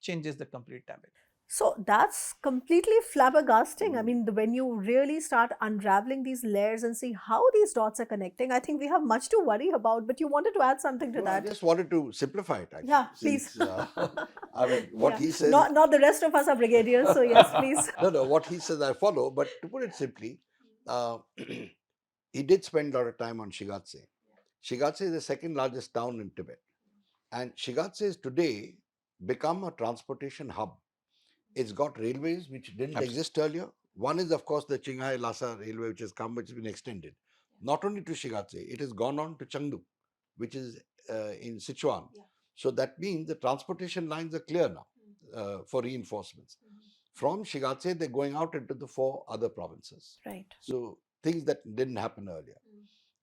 changes the complete dynamic. So that's completely flabbergasting. I mean, when you really start unraveling these layers and see how these dots are connecting, I think we have much to worry about. But you wanted to add something to No, that. I just wanted to simplify it, actually. Yeah, please. I mean, what he says. Not the rest of us are brigadiers, so yes, please. No, what he says I follow. But to put it simply, he did spend a lot of time on Shigatse. Shigatse is the second largest town in Tibet. And Shigatse is today become a transportation hub. It's got railways which didn't exist earlier. One is, of course, the Qinghai-Lhasa railway, which has come, which has been extended. Not only to Shigatse, it has gone on to Chengdu, which is in Sichuan. So that means the transportation lines are clear now for reinforcements. From Shigatse, they're going out into the 4 other provinces. Right. So things that didn't happen earlier.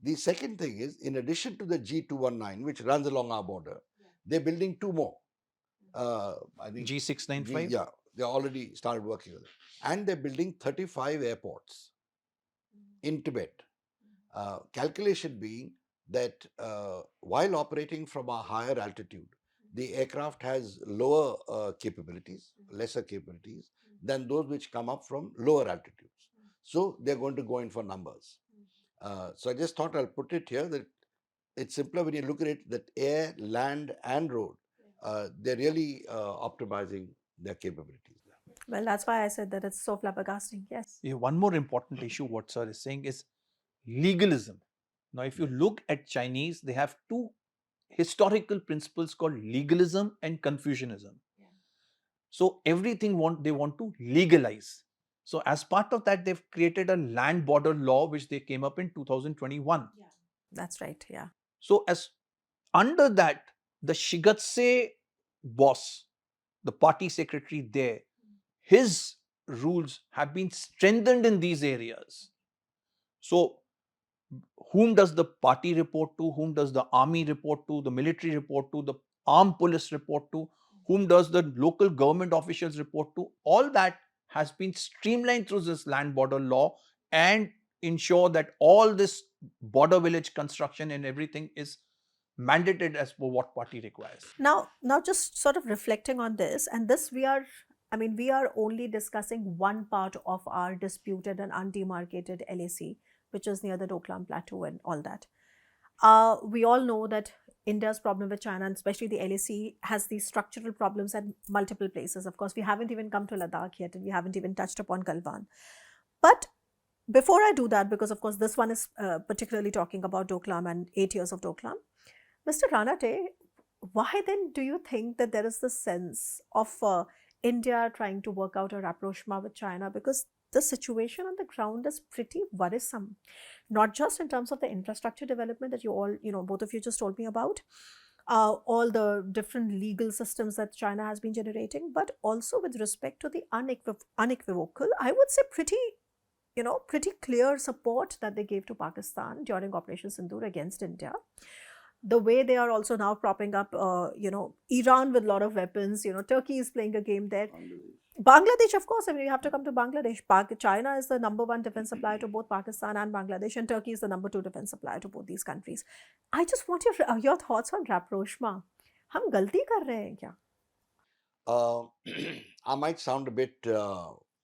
The second thing is, in addition to the G219, which runs along our border, they're building 2 more. I think G695? Yeah, they already started working with it. And they're building 35 airports in Tibet. Calculation being that while operating from a higher altitude, the aircraft has lower capabilities, lesser capabilities than those which come up from lower altitudes. So they're going to go in for numbers. So I just thought I'll put it here that it's simpler when you look at it, that air, land and road, they're really optimizing their capabilities. Well, that's why I said that it's so flabbergasting. Yes. Yeah, one more important issue what sir is saying is legalism. Now, if you look at Chinese, they have 2 historical principles called legalism and Confucianism. So everything they want to legalize. So as part of that, they've created a land border law which they came up in 2021. That's right. Yeah. So as under that, the Shigatse boss, the party secretary there, his rules have been strengthened in these areas. So, whom does the party report to? Whom does the army report to? The military report to? The armed police report to? Whom does the local government officials report to? All that has been streamlined through this land border law and ensure that all this border village construction and everything is mandated as per what party requires. Now just sort of reflecting on this, and this we are only discussing one part of our disputed and undemarcated LAC, which is near the Doklam Plateau and all that. We all know that India's problem with China, and especially the LAC, has these structural problems at multiple places. Of course, we haven't even come to Ladakh yet, and we haven't even touched upon Galwan. But before I do that, because of course this one is particularly talking about Doklam and 8 years of Doklam, Mr. Ranade, why then do you think that there is this sense of India trying to work out a rapprochement with China? Because the situation on the ground is pretty worrisome, not just in terms of the infrastructure development that you all, both of you just told me about, all the different legal systems that China has been generating, but also with respect to the unequivocal, I would say pretty clear support that they gave to Pakistan during Operation Sindoor against India. The way they are also now propping up, Iran with a lot of weapons. Turkey is playing a game there. Bangladesh, of course, you have to come to Bangladesh. China is the number one defense supplier to both Pakistan and Bangladesh, and Turkey is the number 2 defense supplier to both these countries. I just want your thoughts on rapprochement. हम गलती कर रहे हैं क्या? I might sound a bit,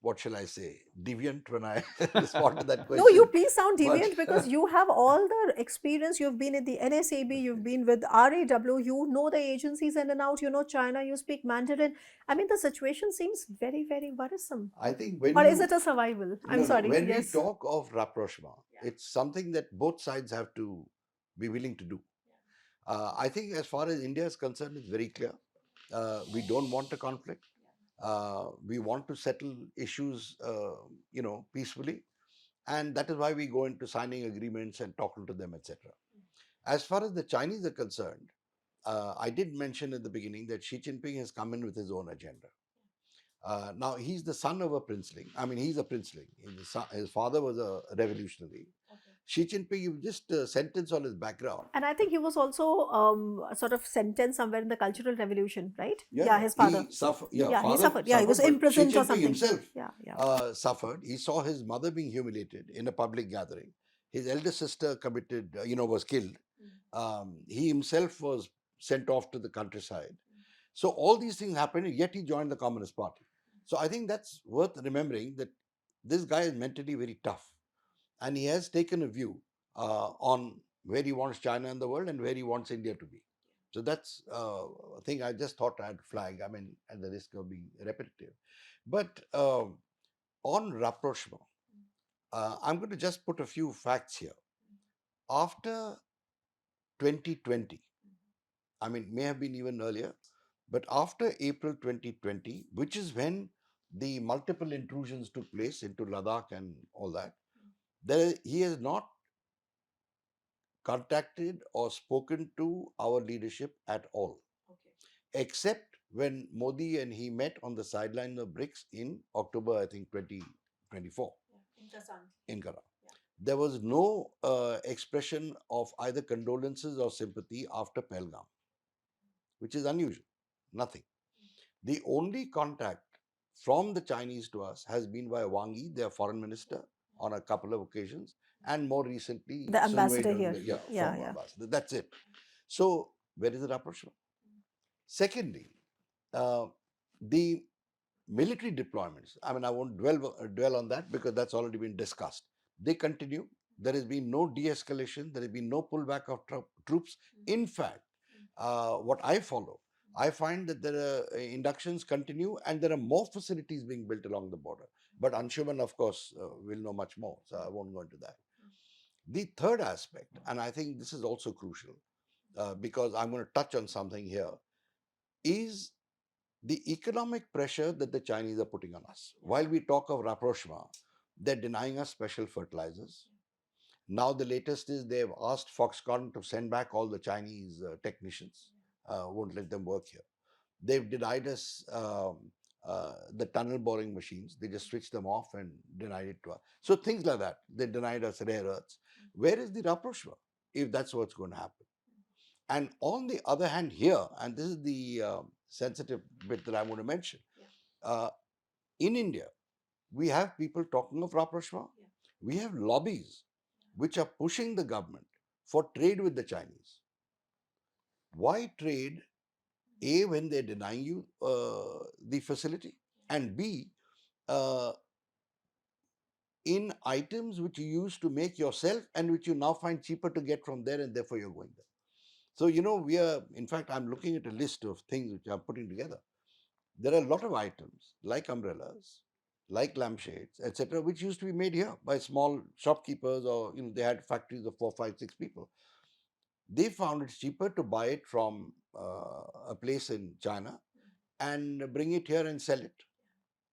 what shall I say, deviant when I respond to that question. No, you please sound But- deviant because you have all the experience. You've been in the NSAB, you've been with RAW, you know the agencies in and out, you know China, you speak Mandarin. I mean, the situation seems very, very worrisome. I think when Or you, is it a survival? I'm no, sorry. when Yes. we talk of rapprochement, it's something that both sides have to be willing to do. I think as far as India is concerned, it's very clear. We don't want a conflict. We want to settle issues, peacefully. And that is why we go into signing agreements and talking to them, etc. As far as the Chinese are concerned, I did mention at the beginning that Xi Jinping has come in with his own agenda. Now, he's the son of a princeling. I mean, he's a princeling. His father was a revolutionary. Xi Jinping, you just a sentence on his background. And I think he was also sort of sentenced somewhere in the Cultural Revolution, right? His father. He suffered. He Father suffered. Yeah, he was but imprisoned Xi or Jinping something. himself Yeah. suffered. He saw his mother being humiliated in a public gathering. His elder sister was killed. He himself was sent off to the countryside. So all these things happened, yet he joined the Communist Party. So I think that's worth remembering that this guy is mentally very tough. And he has taken a view on where he wants China in the world and where he wants India to be. So that's a thing I just thought I'd flag, at the risk of being repetitive. But on rapprochement, I'm going to just put a few facts here. After 2020, may have been even earlier, but after April 2020, which is when the multiple intrusions took place into Ladakh and all that, he has not contacted or spoken to our leadership at all, except when Modi and he met on the sideline of BRICS in October, I think, 2024 in Kara. There was no expression of either condolences or sympathy after Pahalgam, which is unusual. Nothing. The only contact from the Chinese to us has been via Wang Yi, their foreign minister, on a couple of occasions, and more recently, The Sun Wei ambassador during here. the Yeah, former yeah. ambassador. That's it. So, where is the rapprochement? Secondly, the military deployments. I won't dwell on that because that's already been discussed. They continue. There has been no de-escalation. There has been no pullback of troops. In fact, what I follow, I find that there are inductions continue and there are more facilities being built along the border. But Anshuman, of course, will know much more, so I won't go into that. The third aspect, and I think this is also crucial, because I'm going to touch on something here, is the economic pressure that the Chinese are putting on us. While we talk of rapprochement, they're denying us special fertilizers. Now the latest is they've asked Foxconn to send back all the Chinese technicians, won't let them work here. They've denied us the tunnel boring machines. They just switched them off and denied it to us. So things like that. They denied us rare earths. Where is the rapprochement if that's what's going to happen? And on the other hand, here, and this is the sensitive bit that I want to mention, in India, we have people talking of rapprochement. We have lobbies which are pushing the government for trade with the Chinese. Why trade? A, when they're denying you the facility, and B, in items which you used to make yourself and which you now find cheaper to get from there, and therefore you're going there. So, we are, in fact, I'm looking at a list of things which I'm putting together. There are a lot of items like umbrellas, like lampshades, etc., which used to be made here by small shopkeepers, or they had factories of 4, 5, 6 people. They found it cheaper to buy it from a place in China and bring it here and sell it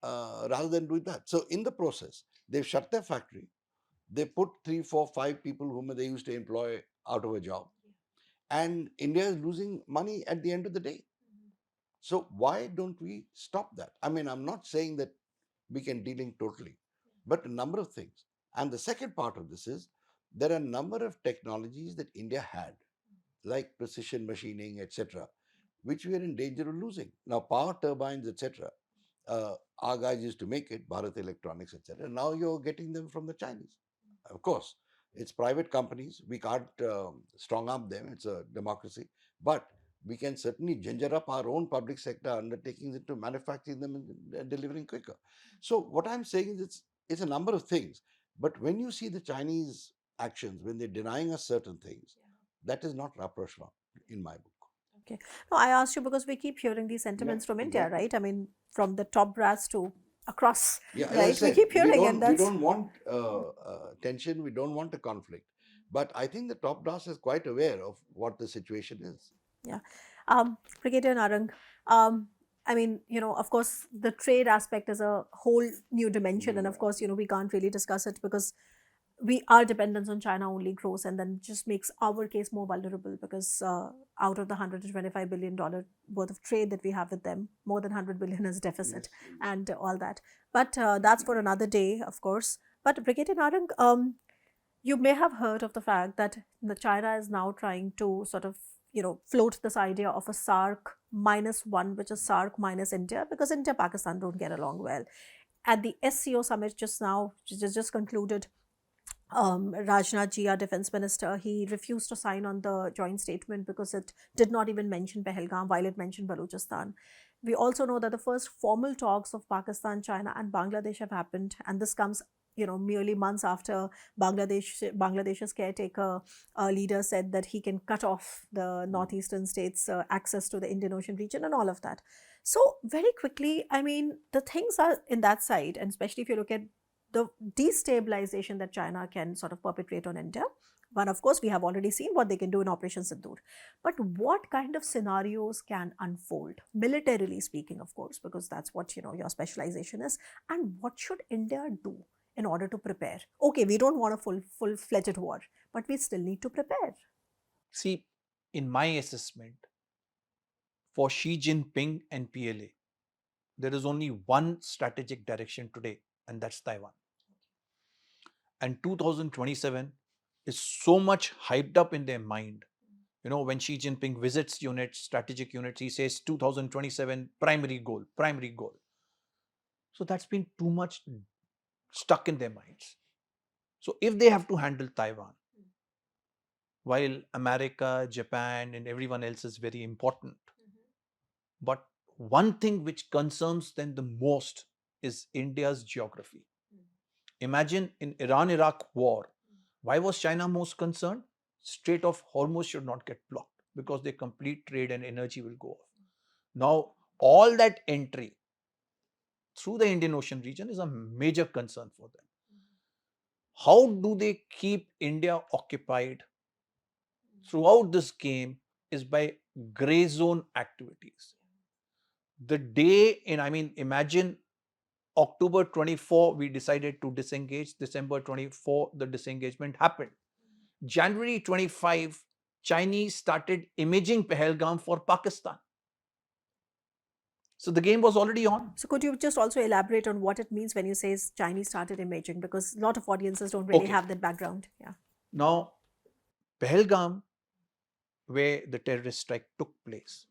rather than do that. So in the process, they've shut their factory. They put 3, 4, 5 people whom they used to employ out of a job. And India is losing money at the end of the day. So why don't we stop that? I mean, I'm not saying that we can delink totally, but a number of things. And the second part of this is there are a number of technologies that India had, like precision machining, etc., which we are in danger of losing. Now, power turbines, etc., our guys used to make it, Bharat Electronics, etc. Now you're getting them from the Chinese. Of course, it's private companies. We can't strong arm them. It's a democracy. But we can certainly ginger up our own public sector undertakings into manufacturing them and delivering quicker. So what I'm saying is it's a number of things. But when you see the Chinese actions, when they're denying us certain things, that is not rapprochement in my book. Okay. No, I asked you because we keep hearing these sentiments from India, exactly. right? I mean, from the top brass to across, Yeah, as I right? We said, keep hearing, and we that's don't want tension. We don't want a conflict. But I think the top brass is quite aware of what the situation is. yeah. Brigadier Narang, I mean, of course, the trade aspect is a whole new dimension, and of course, we can't really discuss it because our dependence on China only grows, and then just makes our case more vulnerable because out of the $125 billion worth of trade that we have with them, more than 100 billion is deficit and all that. But that's for another day, of course. But Brigadier Narang, you may have heard of the fact that China is now trying to sort of, float this idea of a SAARC -1, which is SAARC minus India, because India Pakistan don't get along well. At the SCO summit just concluded, Rajnath Ji, our defense minister, he refused to sign on the joint statement because it did not even mention Pahalgam while it mentioned Balochistan. We also know that the first formal talks of Pakistan, China, and Bangladesh have happened, and this comes, merely months after Bangladesh's caretaker leader said that he can cut off the northeastern states' access to the Indian Ocean region and all of that. So very quickly, I mean, the things are in that side, and especially if you look at the destabilization that China can sort of perpetrate on India. One, of course, we have already seen what they can do in Operation Sindoor. But what kind of scenarios can unfold, militarily speaking, of course, because that's what, your specialization is. And what should India do in order to prepare? Okay, we don't want a full-fledged war, but we still need to prepare. See, in my assessment, for Xi Jinping and PLA, there is only one strategic direction today, and that's Taiwan. And 2027 is so much hyped up in their mind. When Xi Jinping visits units, strategic units, he says 2027 primary goal. So that's been too much stuck in their minds. So if they have to handle Taiwan, while America, Japan, and everyone else is very important, but one thing which concerns them the most is India's geography. Imagine in Iran-Iraq war, why was China most concerned? Strait of Hormuz should not get blocked because their complete trade and energy will go off. Now, all that entry through the Indian Ocean region is a major concern for them. How do they keep India occupied throughout this game is by gray zone activities. The day imagine October 24, we decided to disengage. December 24, the disengagement happened. January 25, Chinese started imaging Pahalgam for Pakistan. So the game was already on. So could you just also elaborate on what it means when you say Chinese started imaging? Because a lot of audiences don't really Okay. have that background. Yeah. Now, Pahalgam, where the terrorist strike took place,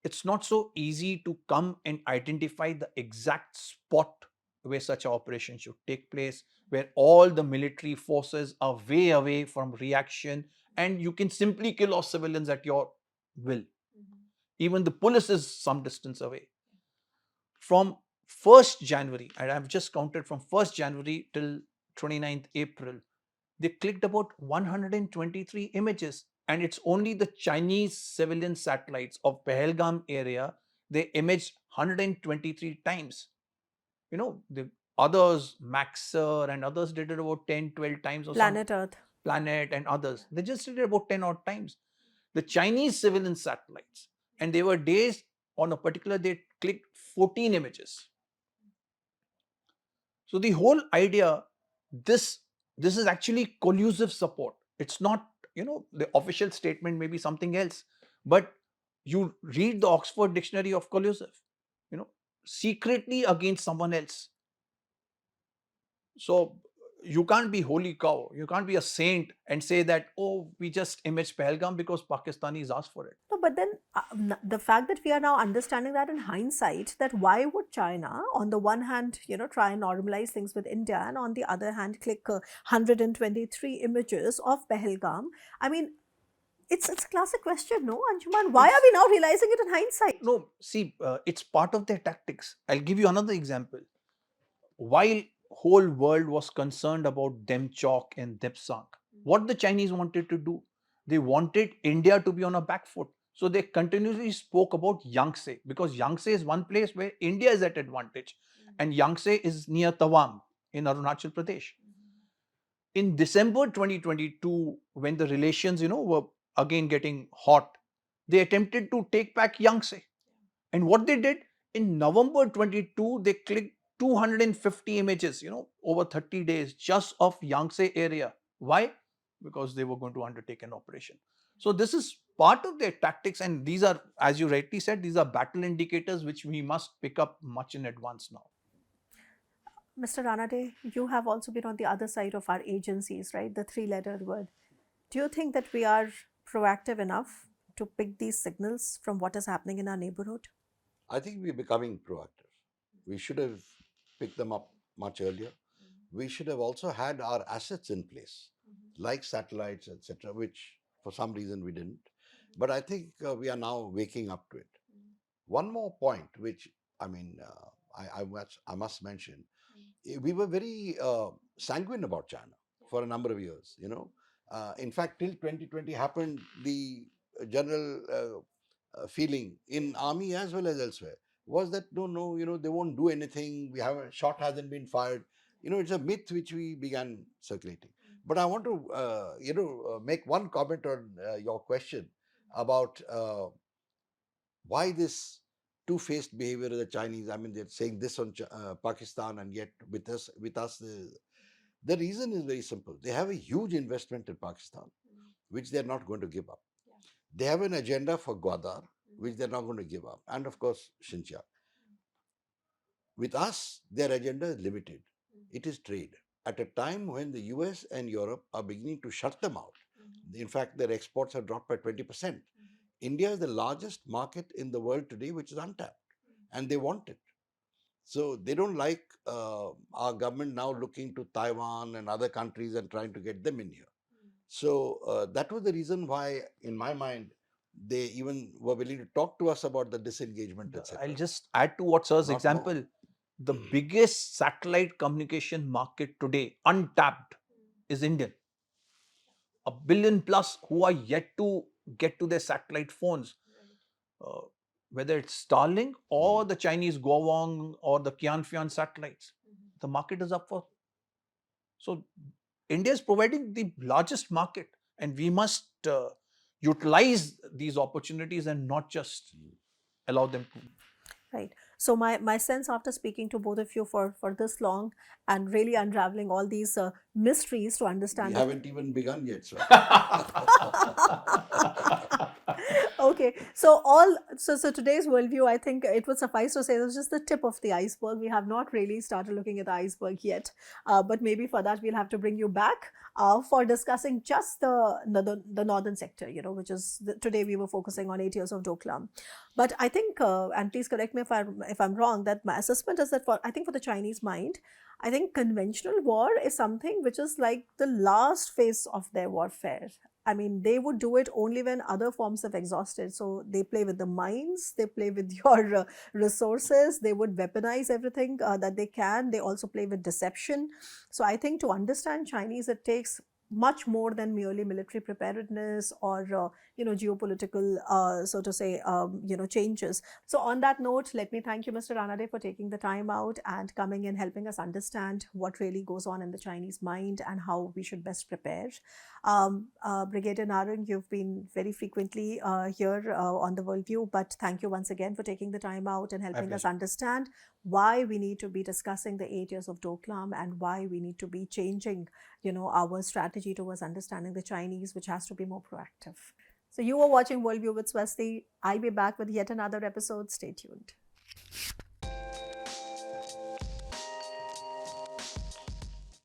it's not so easy to come and identify the exact spot where such an operation should take place, where all the military forces are way away from reaction and you can simply kill off civilians at your will. Even the police is some distance away. From 1st January, and I've just counted from 1st January till 29th April, they clicked about 123 images, and it's only the Chinese civilian satellites of Pahalgam area they imaged 123 times. You know, the others, Maxer and others did it about 10, 12 times or Planet Earth. Planet and others. They just did it about 10 odd times. The Chinese civilian satellites, and there were days on a particular day clicked 14 images. So the whole idea, this is actually collusive support. It's not, the official statement may be something else, but you read the Oxford Dictionary of collusive, secretly against someone else. So you can't be holy cow. You can't be a saint and say that, oh, we just imaged Pahalgam because Pakistanis asked for it. No, but then the fact that we are now understanding that in hindsight, that why would China, on the one hand, try and normalize things with India, and on the other hand, click 123 images of Pahalgam? I mean, it's a classic question, no, Anshuman? Why are we now realizing it in hindsight? No, see, it's part of their tactics. I'll give you another example. While whole world was concerned about Demchok and Depsang, what the Chinese wanted to do, they wanted India to be on a back foot. So they continuously spoke about Yangtze, because Yangtze is one place where India is at advantage, and Yangtze is near Tawang in Arunachal Pradesh. In December 2022, when the relations, were again getting hot, they attempted to take back Yangtze. And what they did, in November 22, they clicked 250 images, over 30 days just of Yangtze area. Why? Because they were going to undertake an operation. So this is part of their tactics, and these are, as you rightly said, these are battle indicators which we must pick up much in advance now. Mr. Ranade, you have also been on the other side of our agencies, right? The three-lettered word. Do you think that we are proactive enough to pick these signals from what is happening in our neighborhood? I think we're becoming proactive. We should have picked them up much earlier. We should have also had our assets in place, like satellites, etc., which for some reason we didn't. But I think we are now waking up to it. One more point, which I must mention, we were very sanguine about China for a number of years. In fact, till 2020 happened, the general feeling in army as well as elsewhere was that no, they won't do anything. A shot hasn't been fired. It's a myth which we began circulating. But I want to make one comment on your question about why this two-faced behavior of the Chinese. I mean, they're saying this on Pakistan, and yet with us, the reason is very simple. They have a huge investment in Pakistan, which they're not going to give up. They have an agenda for Gwadar, which they're not going to give up, and of course, Xinjiang. With us, their agenda is limited. It is trade. At a time when the US and Europe are beginning to shut them out, in fact, their exports have dropped by 20%. India is the largest market in the world today, which is untapped, and they want it. So they don't like our government now looking to Taiwan and other countries and trying to get them in here. So that was the reason why, in my mind, they even were willing to talk to us about the disengagement, etc. I'll just add to what Sir's Not example. more. The biggest satellite communication market today, untapped, is Indian. 1 billion plus who are yet to get to their satellite phones. Whether it's Starlink or the Chinese Guowang or the Qianfian satellites, the market is up for. So India is providing the largest market, and we must utilize these opportunities and not just allow them to. Right. So my sense after speaking to both of you for this long and really unraveling all these mysteries to understand. We haven't even begun yet, sir. Okay. Okay, so today's worldview, I think it would suffice to say, was just the tip of the iceberg. We have not really started looking at the iceberg yet, but maybe for that we'll have to bring you back for discussing just the northern sector, which is today we were focusing on 8 years of Doklam. But I think, and please correct me if I'm wrong, that my assessment is that for the Chinese mind, I think conventional war is something which is like the last phase of their warfare. I mean, they would do it only when other forms have exhausted. So they play with the mines, they play with your resources, they would weaponize everything that they can. They also play with deception. So I think to understand Chinese, it takes much more than merely military preparedness or geopolitical so to say changes. So on that note, let me thank you, Mr. Ranade, for taking the time out and coming and helping us understand what really goes on in the Chinese mind and how we should best prepare. Brigadier Narang, you've been very frequently here on the Worldview, but thank you once again for taking the time out and helping us understand why we need to be discussing the 8 years of Doklam and why we need to be changing our strategy towards understanding the Chinese, which has to be more proactive. So you were watching Worldview with Swasti. I'll be back with yet another episode. Stay tuned.